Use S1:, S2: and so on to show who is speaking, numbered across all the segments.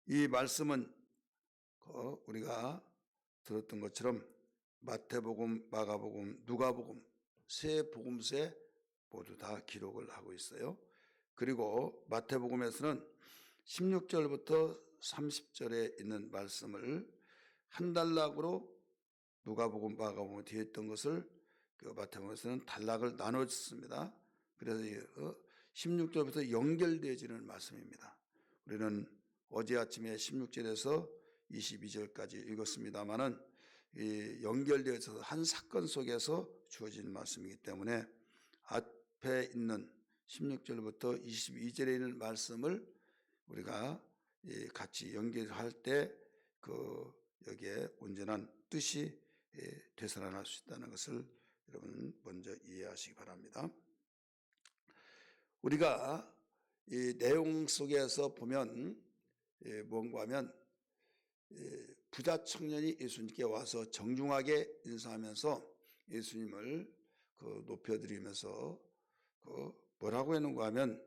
S1: 이 말씀은 우리가 들었던 것처럼 마태복음, 마가복음, 누가복음 세 복음서에 모두 다 기록을 하고 있어요. 그리고 마태복음에서는 16절부터 30절에 있는 말씀을 한 단락으로 누가복음, 마가복음 뒤에 있던 것을 마태복음에서는 단락을 나눠줬습니다. 그래서 16절부터 연결되어지는 말씀입니다. 우리는 어제 아침에 16절에서 22절까지 읽었습니다마는 연결되어서 한 사건 속에서 주어진 말씀이기 때문에 앞에 있는 16절부터 22절에 있는 말씀을 우리가 같이 연결할 때 여기에 온전한 뜻이 되살아날 수 있다는 것을 여러분 먼저 이해하시기 바랍니다. 우리가 이 내용 속에서 보면 뭔가 하면 부자 청년이 예수님께 와서 정중하게 인사하면서 예수님을 높여드리면서 뭐라고 했는가 하면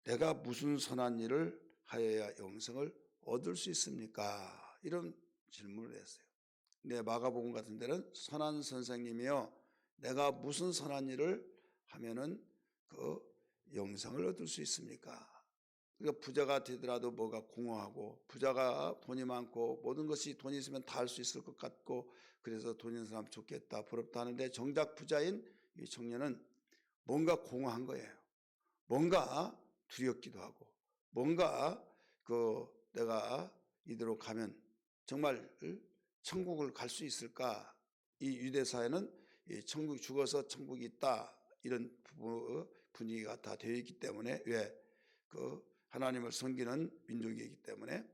S1: 내가 무슨 선한 일을 하여야 영생을 얻을 수 있습니까? 이런 질문을 했어요. 근데 마가복음 같은 데는 선한 선생님이여 내가 무슨 선한 일을 하면은 영생을 얻을 수 있습니까? 그러니까 부자가 되더라도 뭐가 공허하고 부자가 돈이 많고 모든 것이 돈이 있으면 다 할 수 있을 것 같고 그래서 돈 있는 사람 좋겠다 부럽다 하는데 정작 부자인 이 청년은 뭔가 공허한 거예요. 뭔가 두렵기도 하고 뭔가 내가 이대로 가면 정말 천국을 갈 수 있을까? 이 유대사회는 천국 죽어서 천국이 있다 이런 분위기가 다 되어 있기 때문에 왜 하나님을 섬기는 민족이기 때문에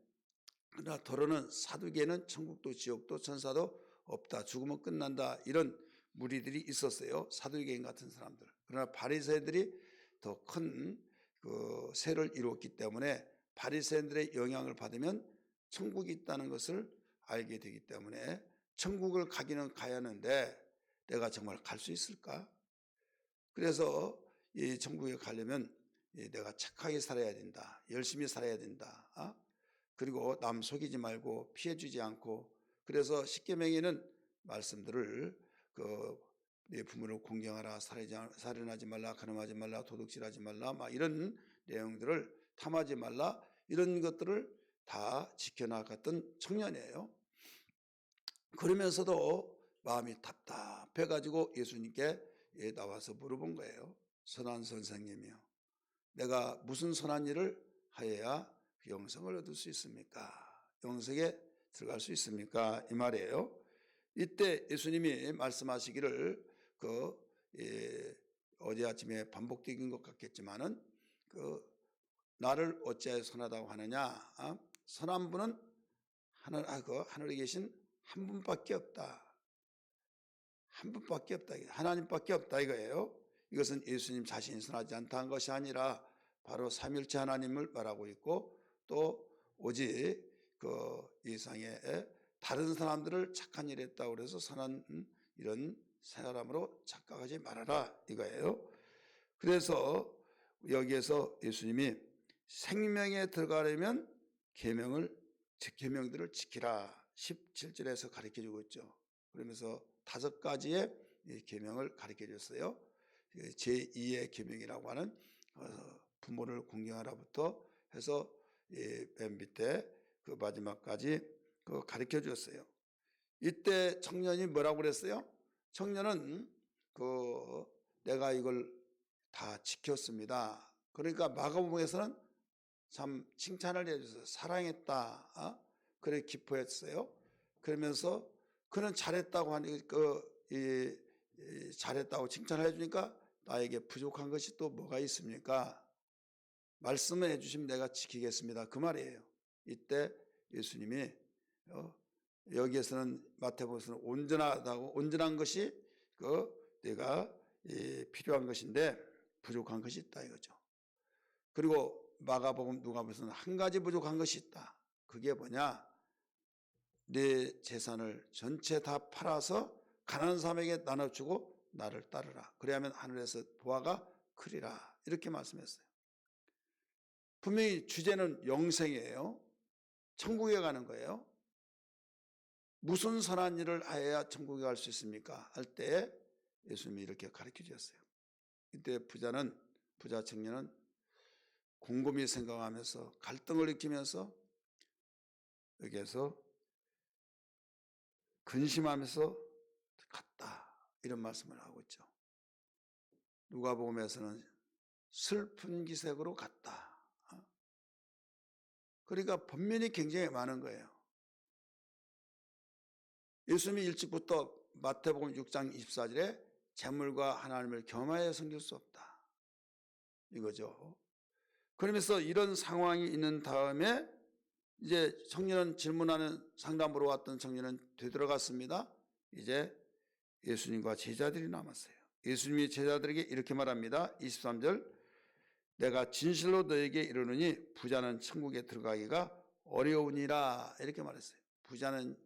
S1: 그러나 더러는 사두개는 천국도 지옥도 천사도 없다. 죽으면 끝난다. 이런 무리들이 있었어요. 사두개인 같은 사람들. 그러나 바리새인들이 더 큰 세를 이루었기 때문에 바리새인들의 영향을 받으면 천국이 있다는 것을 알게 되기 때문에 천국을 가기는 가야 하는데 내가 정말 갈 수 있을까? 그래서 이 천국에 가려면 내가 착하게 살아야 된다. 열심히 살아야 된다. 그리고 남 속이지 말고 피해주지 않고 그래서 십계명에는 말씀들을 내 부모를 공경하라, 살인하지 말라, 간음하지 말라, 도둑질하지 말라, 막 이런 내용들을 탐하지 말라 이런 것들을 다 지켜나갔던 청년이에요. 그러면서도 마음이 답답해가지고 예수님께 나와서 물어본 거예요. 선한 선생님이요. 내가 무슨 선한 일을 하여야 영생을 얻을 수 있습니까? 영생에 들어갈 수 있습니까? 이 말이에요. 이때 예수님이 말씀하시기를 어제 아침에 반복된 것 같겠지만은 나를 어찌하여 선하다고 하느냐? 선한 분은 하늘에 계신 한 분밖에 없다. 한 분밖에 없다. 하나님밖에 없다 이거예요. 이것은 예수님 자신이 선하지 않다는 것이 아니라 바로 삼일체 하나님을 말하고 있고 또 오직 이상에 다른 사람들을 착한 일 했다고 그래서 선한 이런 사람으로 착각하지 말아라 이거예요. 그래서 여기에서 예수님이 생명에 들어가려면 계명들을 지키라 17절에서 가르쳐주고 있죠. 그러면서 5가지의 계명을 가르쳐줬어요. 제2의 계명이라고 하는 부모를 공경하라부터 해서 맨 밑에 마지막까지 가르쳐줬어요. 이때 청년이 뭐라고 그랬어요? 청년은 내가 이걸 다 지켰습니다. 그러니까 마가복음에서는 참 칭찬을 해줘서 사랑했다. 그래 기뻐했어요. 그러면서 그는 잘했다고 하니 잘했다고 칭찬을 해주니까 나에게 부족한 것이 또 뭐가 있습니까? 말씀을 해주시면 내가 지키겠습니다. 그 말이에요. 이때 예수님이 여기에서는 마태복음에서는 온전한 것이 내가 필요한 것인데 부족한 것이 있다 이거죠. 그리고 마가복음 누가복음에서는 한 가지 부족한 것이 있다. 그게 뭐냐? 내 재산을 전체 다 팔아서 가난한 사람에게 나눠주고 나를 따르라. 그래야만 하늘에서 보화가 크리라. 이렇게 말씀했어요. 분명히 주제는 영생이에요. 천국에 가는 거예요. 무슨 선한 일을 하여야 천국에 갈 수 있습니까? 할 때 예수님이 이렇게 가르쳐 주셨어요. 이때 부자 청년은 곰곰이 생각하면서 갈등을 느끼면서 여기에서 근심하면서 갔다, 이런 말씀을 하고 있죠. 누가복음에서는 슬픈 기색으로 갔다. 그러니까 번면이 굉장히 많은 거예요. 예수님이 일찍부터 마태복음 6장 24절에 재물과 하나님을 겸하여 섬길 수 없다, 이거죠. 그러면서 이런 상황이 있는 다음에 이제 청년은 질문하는, 상담으로 왔던 청년은 되돌아갔습니다. 이제 예수님과 제자들이 남았어요. 예수님이 제자들에게 이렇게 말합니다. 23절, 내가 진실로 너에게 이르노니 부자는 천국에 들어가기가 어려우니라, 이렇게 말했어요. 부자는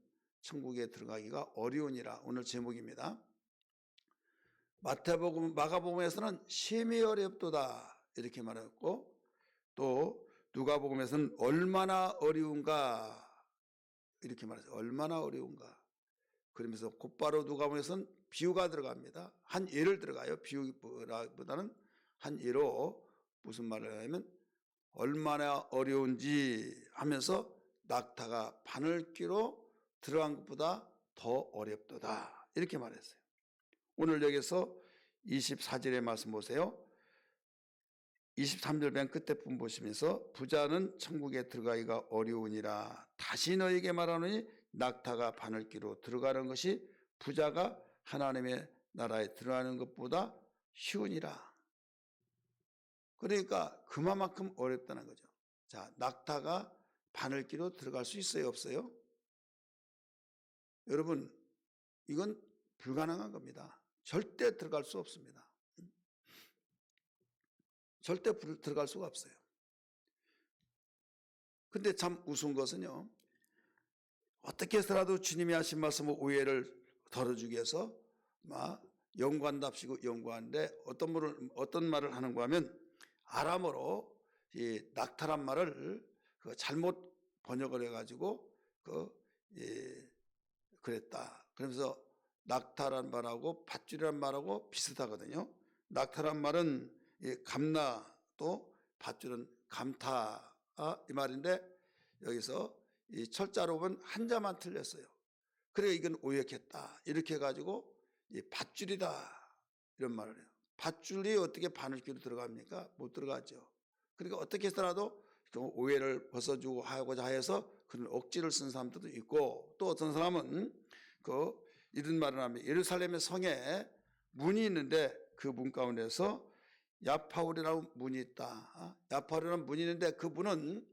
S1: 천국에 들어가기가 어려우니라, 오늘 제목입니다. 마가복음에서는 심히 어렵도다, 이렇게 말했고, 또 누가복음에서는 얼마나 어려운가, 이렇게 말했어요. 얼마나 어려운가. 그러면서 곧바로 누가복음에서는 비유가 들어갑니다. 한 예를 들어가요. 비유보다는 한 예로 무슨 말을 하냐면 얼마나 어려운지 하면서 낙타가 바늘귀로 들어간 것보다 더 어렵도다, 이렇게 말했어요. 오늘 여기서 24절의 말씀 보세요. 23절 맨 끝에 분 보시면서 부자는 천국에 들어가기가 어려우니라, 다시 너에게 말하노니 낙타가 바늘귀로 들어가는 것이 부자가 하나님의 나라에 들어가는 것보다 쉬우니라. 그러니까 그만큼 어렵다는 거죠. 자, 낙타가 바늘귀로 들어갈 수 있어요, 없어요? 여러분, 이건 불가능한 겁니다. 절대 들어갈 수 없습니다. 절대 들어갈 수가 없어요. 근데 참 우스운 것은요, 어떻게 해서라도 주님이 하신 말씀을 오해를 덜어주기 위해서 막 연구한답시고 연구하는데 어떤 말을 하는가 하면 아람어로 이 낙타란 말을 잘못 번역을 해가지고 그랬다. 그러면서 낙타란 말하고 밧줄이란 말하고 비슷하거든요. 낙타란 말은 감나, 또 밧줄은 감타, 이 말인데 여기서 이 철자로 보면 한자만 틀렸어요. 그래 이건 오역했다, 이렇게 해가지고 이 밧줄이다, 이런 말을 해요. 밧줄이 어떻게 바늘귀로 들어갑니까? 못 들어가죠. 그러니까 어떻게 해서라도 오해를 벗어주고 하고자 해서 그런 억지를 쓴 사람들도 있고, 또 어떤 사람은 이런 말을 합니다. 예루살렘의 성에 문이 있는데 그 문 가운데서 야파울이라는 문이 있다. 야파울이라는 문이 있는데 그 문은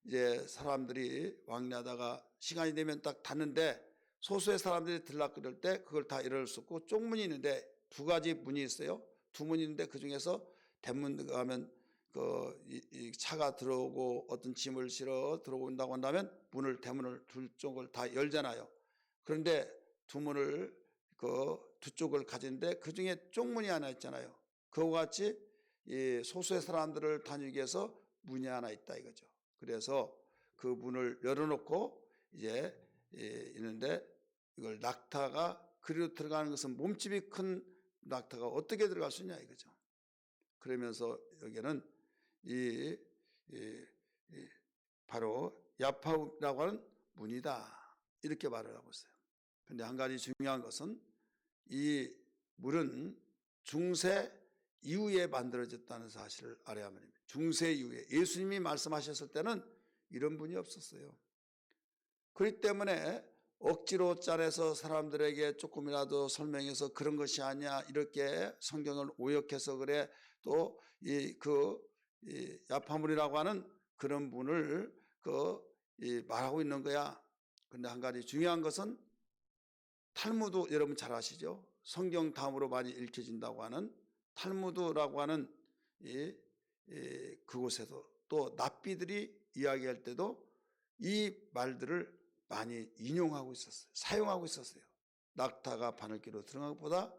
S1: 이제 사람들이 왕래하다가 시간이 되면 딱 닫는데 소수의 사람들이 들락거릴 때 그걸 다 열을 수 없고, 쪽문이 있는데 두 가지 문이 있어요. 두 문이 있는데 그 중에서 대문 가면 이 차가 들어오고 어떤 짐을 실어 들어온다고 한다면 대문을 둘 쪽을 다 열잖아요. 그런데 두 문을 두 쪽을 가지는데 그 중에 쪽문이 하나 있잖아요. 그와 같이 이 소수의 사람들을 다니기 위해서 문이 하나 있다, 이거죠. 그래서 그 문을 열어놓고 이제 있는데 이걸 낙타가 그리로 들어가는 것은 몸집이 큰 낙타가 어떻게 들어갈 수 있냐, 이거죠. 그러면서 여기는 바로 야파우라고 하는 문이다, 이렇게 말을 하고 있어요. 그런데 한 가지 중요한 것은 이 물은 중세 이후에 만들어졌다는 사실을 알아야 합니다. 중세 이후에 예수님이 말씀하셨을 때는 이런 분이 없었어요. 그렇기 때문에 억지로 짜내서 사람들에게 조금이라도 설명해서 그런 것이 아니야, 이렇게 성경을 오역해서 그래, 또 야파물이라고 하는 그런 분을 말하고 있는 거야. 그런데 한 가지 중요한 것은 탈무드, 여러분 잘 아시죠? 성경 다음으로 많이 읽혀진다고 하는 탈무드라고 하는 그곳에서 또 납비들이 이야기할 때도 이 말들을 많이 인용하고 있었어요. 사용하고 있었어요. 낙타가 바늘귀로 들어간 것보다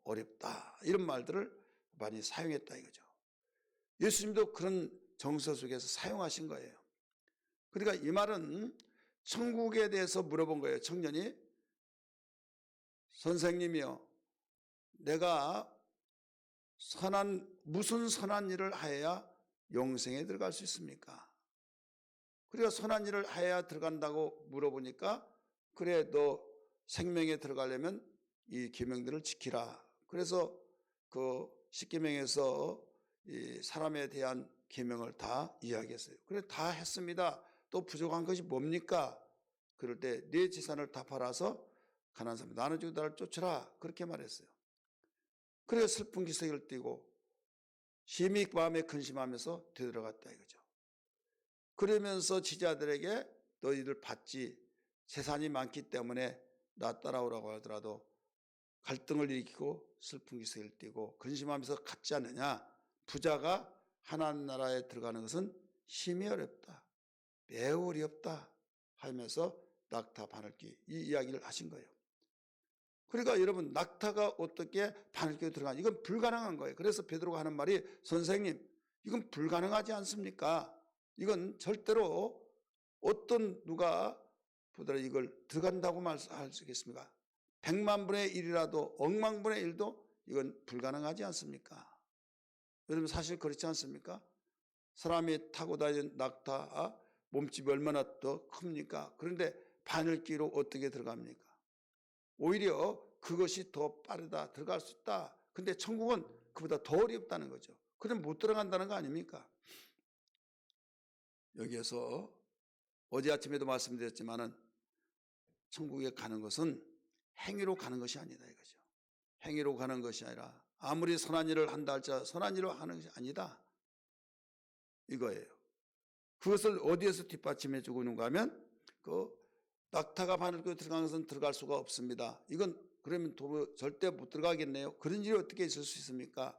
S1: 어렵다, 이런 말들을 많이 사용했다, 이거죠. 예수님도 그런 정서 속에서 사용하신 거예요. 그러니까 이 말은 천국에 대해서 물어본 거예요. 청년이 선생님이요, 내가 무슨 선한 일을 하여야 영생에 들어갈 수 있습니까? 그래서 선한 일을 하여야 들어간다고 물어보니까 그래, 너 생명에 들어가려면 이 계명들을 지키라. 그래서 그 십계명에서 이 사람에 대한 계명을 다 이야기했어요. 그래, 다 했습니다. 또 부족한 것이 뭡니까? 그럴 때 네 재산을 다 팔아서 가난한 사람 나눠주고 나를 쫓으라. 그렇게 말했어요. 그래서 슬픈 기색을 띠고 심히 마음에 근심하면서 되돌아갔다 이거죠. 그러면서 지자들에게 너희들 받지, 재산이 많기 때문에 나 따라오라고 하더라도 갈등을 일으키고 슬픈 기색을 띠고 근심하면서 갔지 않느냐. 부자가 하나님 나라에 들어가는 것은 심히 어렵다, 매우 어렵다 하면서 낙타 바늘귀 이 이야기를 하신 거예요. 그러니까 여러분, 낙타가 어떻게 바늘귀에 들어가냐, 이건 불가능한 거예요. 그래서 베드로가 하는 말이, 선생님 이건 불가능하지 않습니까? 이건 절대로 어떤 누가 보더라 이걸 들어간다고 말할 수 있겠습니까? 100만 분의 1이라도 억만 분의 1도 이건 불가능하지 않습니까? 여러분, 사실 그렇지 않습니까? 사람이 타고 다니는 낙타 몸집이 얼마나 더 큽니까? 그런데 바늘귀로 어떻게 들어갑니까? 오히려 그것이 더 빠르다, 들어갈 수 있다. 근데 천국은 그보다 더 어렵다는 거죠. 그럼 못 들어간다는 거 아닙니까? 여기에서 어제 아침에도 말씀드렸지만은 천국에 가는 것은 행위로 가는 것이 아니다 이거죠. 행위로 가는 것이 아니라 아무리 선한 일을 한다 할지라도 선한 일로 하는 것이 아니다 이거예요. 그것을 어디에서 뒷받침해 주고 있는가 하면 그 낙타가 바늘귀에 들어가는 것은 들어갈 수가 없습니다. 이건 그러면 절대 못 들어가겠네요. 그런 일이 어떻게 있을 수 있습니까?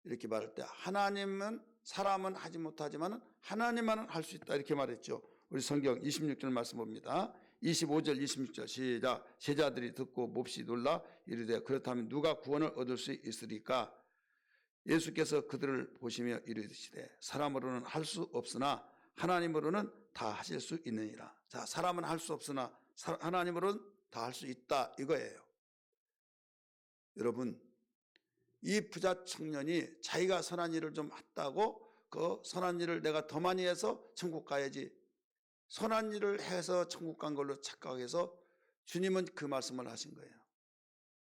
S1: 이렇게 말할 때 하나님은, 사람은 하지 못하지만 하나님만은 할 수 있다 이렇게 말했죠. 우리 성경 26절 말씀 봅니다. 25절 26절 시작. 제자들이 듣고 몹시 놀라 이르되 그렇다면 누가 구원을 얻을 수 있으리까? 예수께서 그들을 보시며 이르시되 사람으로는 할 수 없으나 하나님으로는 다 하실 수 있느니라. 자, 사람은 할 수 없으나 하나님으로는 다 할 수 있다 이거예요. 여러분, 이 부자 청년이 자기가 선한 일을 좀 했다고 그 선한 일을 내가 더 많이 해서 천국 가야지, 선한 일을 해서 천국 간 걸로 착각해서 주님은 그 말씀을 하신 거예요.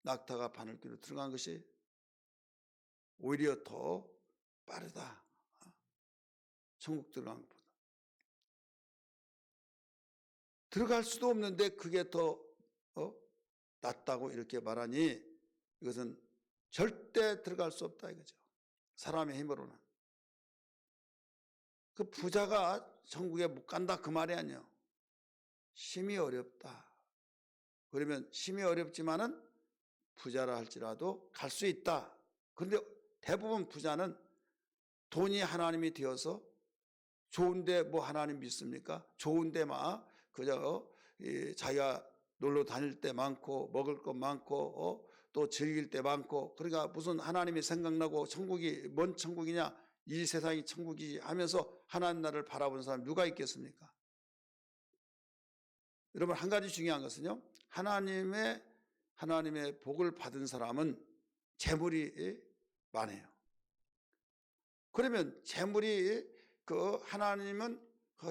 S1: 낙타가 바늘귀로 들어간 것이 오히려 더 빠르다, 천국 들어간 것보다. 들어갈 수도 없는데 그게 더 낫다고 이렇게 말하니 이것은 절대 들어갈 수 없다 이거죠. 사람의 힘으로는. 그 부자가 천국에 못 간다 그 말이 아니에요. 심히 어렵다. 그러면 심히 어렵지만은 부자라 할지라도 갈 수 있다. 그런데 대부분 부자는 돈이 하나님이 되어서 좋은데 뭐 하나님 믿습니까? 좋은데 막 그저 자기가 놀러 다닐 때 많고 먹을 것 많고 또 즐길 때 많고, 그러니까 무슨 하나님이 생각나고 천국이 뭔 천국이냐, 이 세상이 천국이지 하면서 하나님 나라를 바라보는 사람 누가 있겠습니까? 여러분, 한 가지 중요한 것은요, 하나님의 복을 받은 사람은 재물이 많아요. 그러면 재물이 하나님은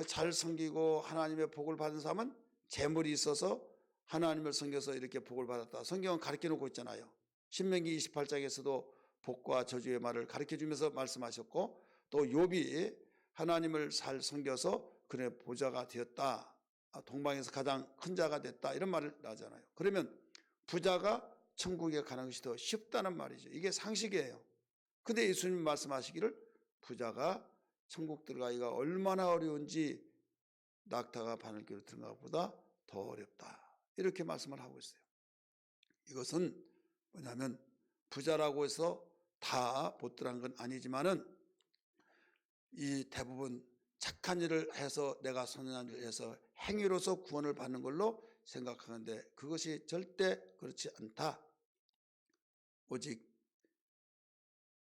S1: 잘 섬기고 하나님의 복을 받은 사람은 재물이 있어서 하나님을 섬겨서 이렇게 복을 받았다. 성경은 가르쳐 놓고 있잖아요. 신명기 28장에서도 복과 저주의 말을 가르쳐 주면서 말씀하셨고, 또 욥이 하나님을 잘 섬겨서 그의 보좌가 되었다. 동방에서 가장 큰 자가 됐다. 이런 말을 하잖아요. 그러면 부자가 천국에 가는 것이 더 쉽다는 말이죠. 이게 상식이에요. 근데 예수님 말씀하시기를 부자가 천국 들어가기가 얼마나 어려운지 낙타가 바늘귀로 들어간 것보다 더 어렵다. 이렇게 말씀을 하고 있어요. 이것은 뭐냐면 부자라고 해서 다 못 들어간 건 아니지만은 이 대부분 착한 일을 해서 내가 선한 일을 해서 행위로서 구원을 받는 걸로 생각하는데 그것이 절대 그렇지 않다. 오직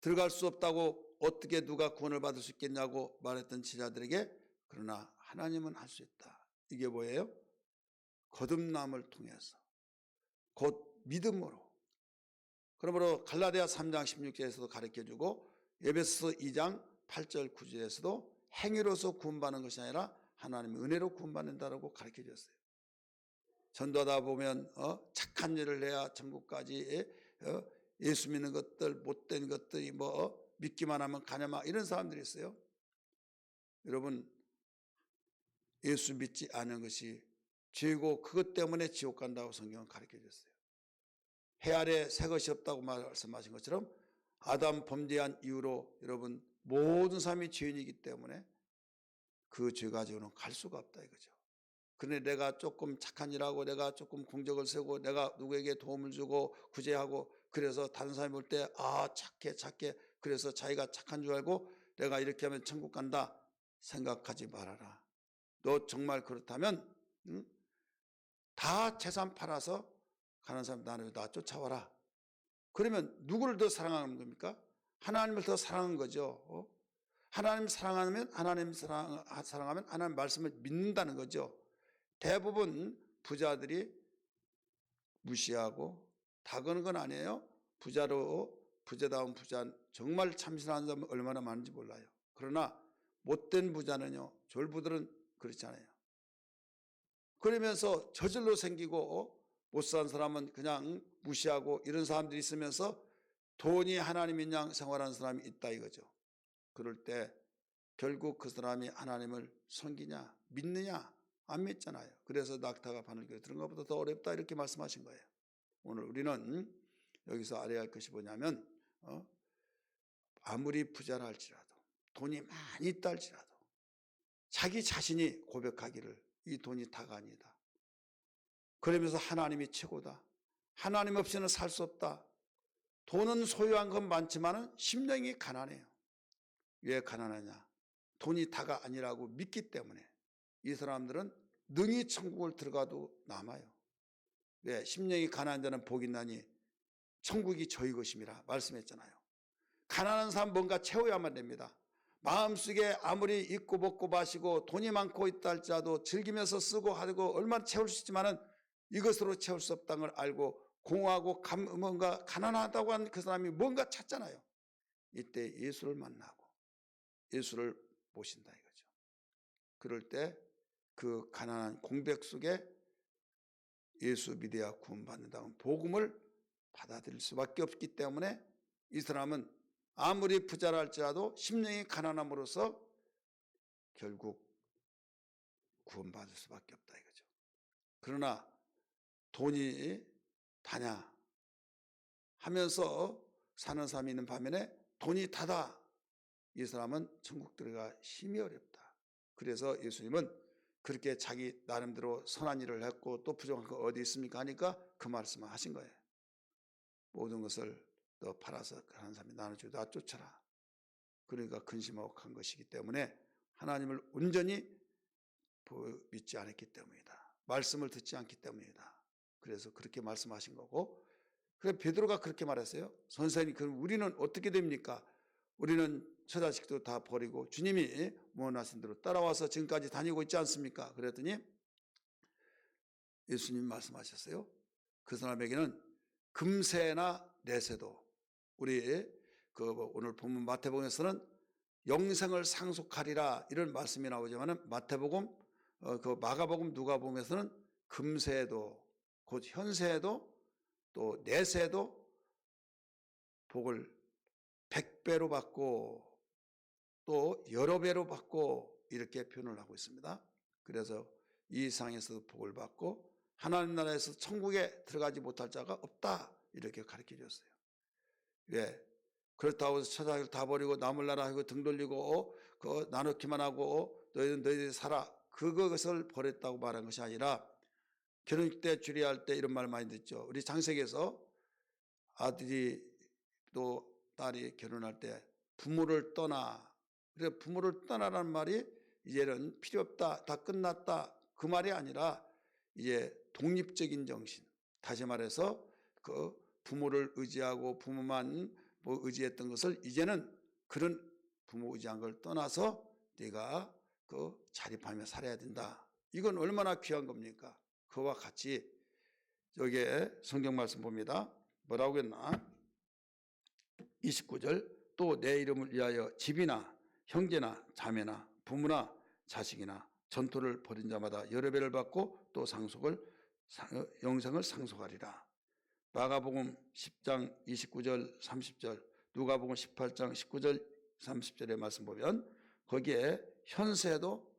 S1: 들어갈 수 없다고 어떻게 누가 구원을 받을 수 있겠냐고 말했던 제자들에게 그러나 하나님은 할 수 있다. 이게 뭐예요? 거듭남을 통해서 곧 믿음으로. 그러므로 갈라디아 3장 16절에서도 가르쳐주고 에베소 2장 8절 9절에서도 행위로서 구원받는 것이 아니라 하나님의 은혜로 구원받는다라고 가르쳐줬어요. 전도하다 보면 착한 일을 해야 천국까지 예수 믿는 것들 못된 것들이 믿기만 하면 가냐마 이런 사람들이 있어요. 여러분 예수 믿지 않은 것이 죄고 그것 때문에 지옥 간다고 성경은 가르쳐줬어요. 해 아래 새 것이 없다고 말씀하신 것처럼 아담 범죄한 이후로 여러분 모든 사람이 죄인이기 때문에 그 죄 가지고는 갈 수가 없다 이거죠. 그런데 내가 조금 착한 일하고 내가 조금 공적을 세우고 내가 누구에게 도움을 주고 구제하고 그래서 다른 사람이 볼 때 착해 그래서 자기가 착한 줄 알고 내가 이렇게 하면 천국 간다 생각하지 말아라. 너 정말 그렇다면 다 재산 팔아서 가는 사람 나를 다 쫓아와라. 그러면 누구를 더 사랑하는 겁니까? 하나님을 더 사랑한 거죠. 하나님 사랑하면 하나님 사랑하면 하나님 말씀을 믿는다는 거죠. 대부분 부자들이 무시하고 다 그런 건 아니에요. 부자다운 부자 정말 참신한 사람은 얼마나 많은지 몰라요. 그러나 못된 부자는요. 졸부들은 그렇지 않아요. 그러면서 저절로 생기고 못 사는 사람은 그냥 무시하고 이런 사람들이 있으면서 돈이 하나님인 양 생활하는 사람이 있다 이거죠. 그럴 때 결국 그 사람이 하나님을 섬기냐 믿느냐 안 믿잖아요. 그래서 낙타가 바늘귀에 들은 것보다 더 어렵다 이렇게 말씀하신 거예요. 오늘 우리는 여기서 알아야 할 것이 뭐냐면 아무리 부자라 할지라도 돈이 많이 있다 할지라도 자기 자신이 고백하기를 이 돈이 다가 아니다. 그러면서 하나님이 최고다. 하나님 없이는 살 수 없다. 돈은 소유한 건 많지만 심령이 가난해요. 왜 가난하냐? 돈이 다가 아니라고 믿기 때문에 이 사람들은 능히 천국을 들어가도 남아요. 왜? 심령이 가난한 자는 복이 있나니 천국이 저희 것임이라 말씀했잖아요. 가난한 사람 뭔가 채워야만 됩니다. 마음속에 아무리 입고 먹고 마시고 돈이 많고 있다 할지라도 즐기면서 쓰고 하고 얼마나 채울 수 있지만은 이것으로 채울 수 없다는 걸 알고 공허하고 뭔가 가난하다고 한 그 사람이 뭔가 찾잖아요. 이때 예수를 만나고 예수를 모신다 이거죠. 그럴 때 그 가난한 공백 속에 예수 믿어야 구원받는다는 복음을 받아들일 수밖에 없기 때문에 이 사람은 아무리 부자라 할지라도 심령이 가난함으로써 결국 구원받을 수밖에 없다 이거죠. 그러나 돈이 다냐 하면서 사는 사람이 있는 반면에 돈이 다다 이 사람은 천국 들어가 힘이 어렵다. 그래서 예수님은 그렇게 자기 나름대로 선한 일을 했고 또 부정한 거 어디 있습니까 하니까 그 말씀을 하신 거예요. 모든 것을 너 팔아서 가는 사람이 나눠주고 나 쫓아라. 그러니까 근심하고 간 것이기 때문에 하나님을 온전히 믿지 않았기 때문이다. 말씀을 듣지 않기 때문이다. 그래서 그렇게 말씀하신 거고 그래서 베드로가 그렇게 말했어요. 선생님 그럼 우리는 어떻게 됩니까? 우리는 처자식도 다 버리고 주님이 원하신 대로 따라와서 지금까지 다니고 있지 않습니까? 그랬더니 예수님 말씀하셨어요. 그 사람에게는 금세나 내세도 우리 오늘 본문 마태복음에서는 영생을 상속하리라 이런 말씀이 나오지만은 마태복음 마가복음 누가복음에서는 금세에도 곧 현세에도 또 내세에도 복을 100배로 받고 또 여러 배로 받고 이렇게 표현을 하고 있습니다. 그래서 이 세상에서도 복을 받고 하나님 나라에서 천국에 들어가지 못할 자가 없다 이렇게 가르쳐 줬어요. 왜? 그렇다고 해서 처자를 다 버리고 남을 나라 하고 등 돌리고 나누기만 하고 너희들 살아 그것을 버렸다고 말한 것이 아니라 결혼 때 주례할 때 이런 말 많이 듣죠. 우리 장세기에서 아들이 또 딸이 결혼할 때 부모를 떠나 그래서 부모를 떠나라는 말이 이제는 필요 없다 다 끝났다 그 말이 아니라 이제 독립적인 정신 다시 말해서 그 부모를 의지하고 부모만 의지했던 것을 이제는 그런 부모 의지한 걸 떠나서 네가 그 자립하며 살아야 된다. 이건 얼마나 귀한 겁니까? 그와 같이 여기에 성경 말씀 봅니다. 뭐라고 했나? 29절 또 내 이름을 위하여 집이나 형제나 자매나 부모나 자식이나 전토를 벌인 자마다 여러 배를 받고 또 영생을 상속하리라. 마가복음 10장 29절 30절 누가복음 18장 19절 30절의 말씀 보면 거기에 현세도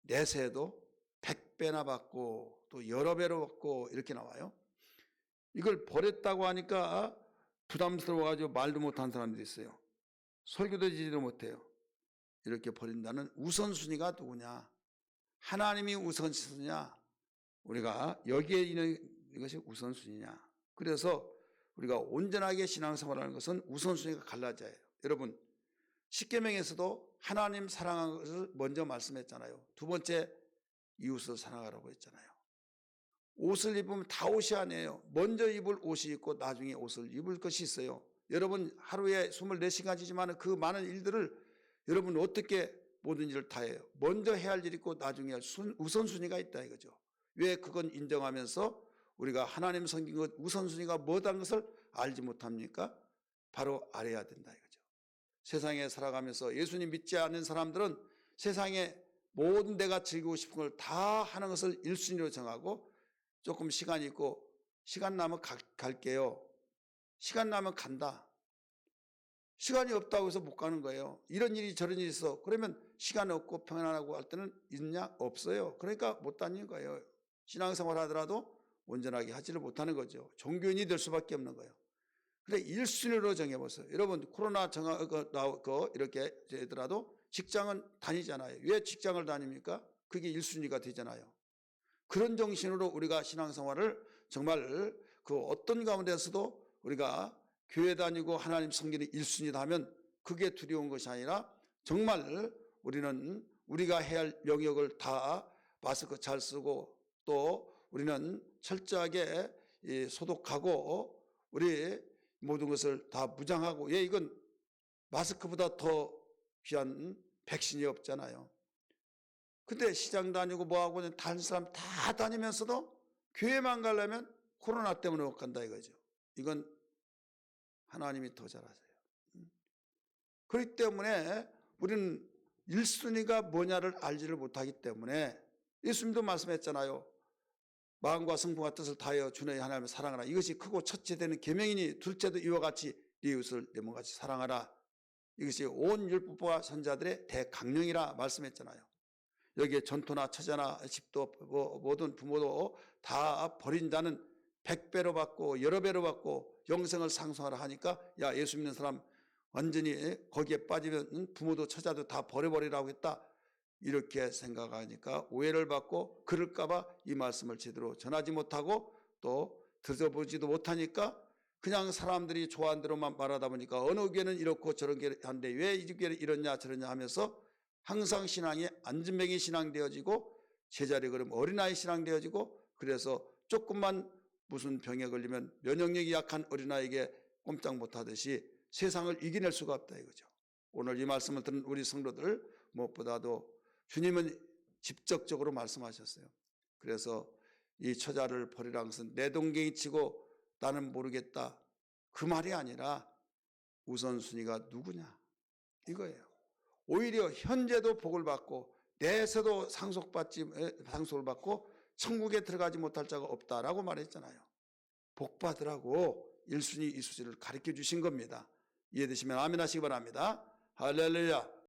S1: 내세도 100배나 받고 또 여러 배로 받고 이렇게 나와요. 이걸 버렸다고 하니까 부담스러워가지고 말도 못하는 사람들이 있어요. 설교도 지지도 못해요. 이렇게 버린다는 우선순위가 누구냐? 하나님이 우선순위냐? 우리가 여기에 있는 이것이 우선순위냐? 그래서 우리가 온전하게 신앙생활하는 것은 우선순위가 갈라져요. 여러분 십계명에서도 하나님 사랑하는 것을 먼저 말씀했잖아요. 두 번째 이웃을 사랑하라고 했잖아요. 옷을 입으면 다 옷이 아니에요. 먼저 입을 옷이 있고 나중에 옷을 입을 것이 있어요. 여러분 하루에 24시간이지만 그 많은 일들을 여러분 어떻게 모든 일을 다 해요? 먼저 해야 할 일이 있고 나중에 할 우선순위가 있다 이거죠. 왜 그건 인정하면서 우리가 하나님 섬긴 것 우선순위가 뭐다는 것을 알지 못합니까? 바로 알아야 된다 이거죠. 세상에 살아가면서 예수님 믿지 않는 사람들은 세상에 모든 내가 즐기고 싶은 걸 다 하는 것을 1순위로 정하고 조금 시간이 있고 시간 나면 갈게요. 시간 나면 간다. 시간이 없다고 해서 못 가는 거예요. 이런 일이 저런 일이 있어. 그러면 시간 없고 평안하고 할 때는 있냐? 없어요. 그러니까 못 다니는 거예요. 신앙생활 하더라도 온전하게 하지를 못하는 거죠. 종교인이 될 수밖에 없는 거예요. 그래 1순위로 정해보세요. 여러분 코로나 이렇게 되더라도 직장은 다니잖아요. 왜 직장을 다닙니까? 그게 1순위가 되잖아요. 그런 정신으로 우리가 신앙생활을 정말 그 어떤 가운데서도 우리가 교회 다니고 하나님 섬기는 1순위다 하면 그게 두려운 것이 아니라 정말 우리는 우리가 해야 할 영역을 다 마스크 잘 쓰고 또 우리는 철저하게 소독하고 우리 모든 것을 다 무장하고 이건 마스크보다 더 귀한 백신이 없잖아요. 근데 시장 다니고 뭐하고 다른 사람 다 다니면서도 교회만 가려면 코로나 때문에 못 간다 이거죠. 이건 하나님이 더 잘하세요. 그렇기 때문에 우리는 1순위가 뭐냐를 알지를 못하기 때문에 예수님도 말씀했잖아요. 마음과 성품과 뜻을 다하여 주의 하나님을 사랑하라. 이것이 크고 첫째 되는 계명이니 둘째도 이와 같이 네 이웃을 내 몸같이 사랑하라. 이것이 온 율법과 선자들의 대강령이라 말씀했잖아요. 여기에 전토나 처자나 집도 모든 부모도 다 버린 자는 100배로 받고 여러 배로 받고 영생을 상속하라 하니까 야 예수 믿는 사람 완전히 거기에 빠지면 부모도 처자도 다 버려버리라고 했다. 이렇게 생각하니까 오해를 받고 그럴까 봐 이 말씀을 제대로 전하지 못하고 또 들어보지도 못하니까 그냥 사람들이 좋아하는 대로만 말하다 보니까 어느 교회는 이렇고 저런 게 한데 왜 이 교회는 이러냐 저러냐 하면서 항상 신앙이 안진뱅이 신앙 되어지고 제자리 걸음 어린아이 신앙 되어지고 그래서 조금만 무슨 병에 걸리면 면역력이 약한 어린아이에게 꼼짝 못하듯이 세상을 이겨낼 수가 없다 이거죠. 오늘 이 말씀을 들은 우리 성도들 무엇보다도 주님은 직접적으로 말씀하셨어요. 그래서 이 처자를 버리라는 것은 내 동경이 치고 나는 모르겠다 그 말이 아니라 우선순위가 누구냐 이거예요. 오히려 현재도 복을 받고 내세도 상속을 받고 천국에 들어가지 못할 자가 없다라고 말했잖아요. 복 받으라고 1순위 2순위를 가르쳐 주신 겁니다. 이해되시면 아멘 하시기 바랍니다. 할렐루야.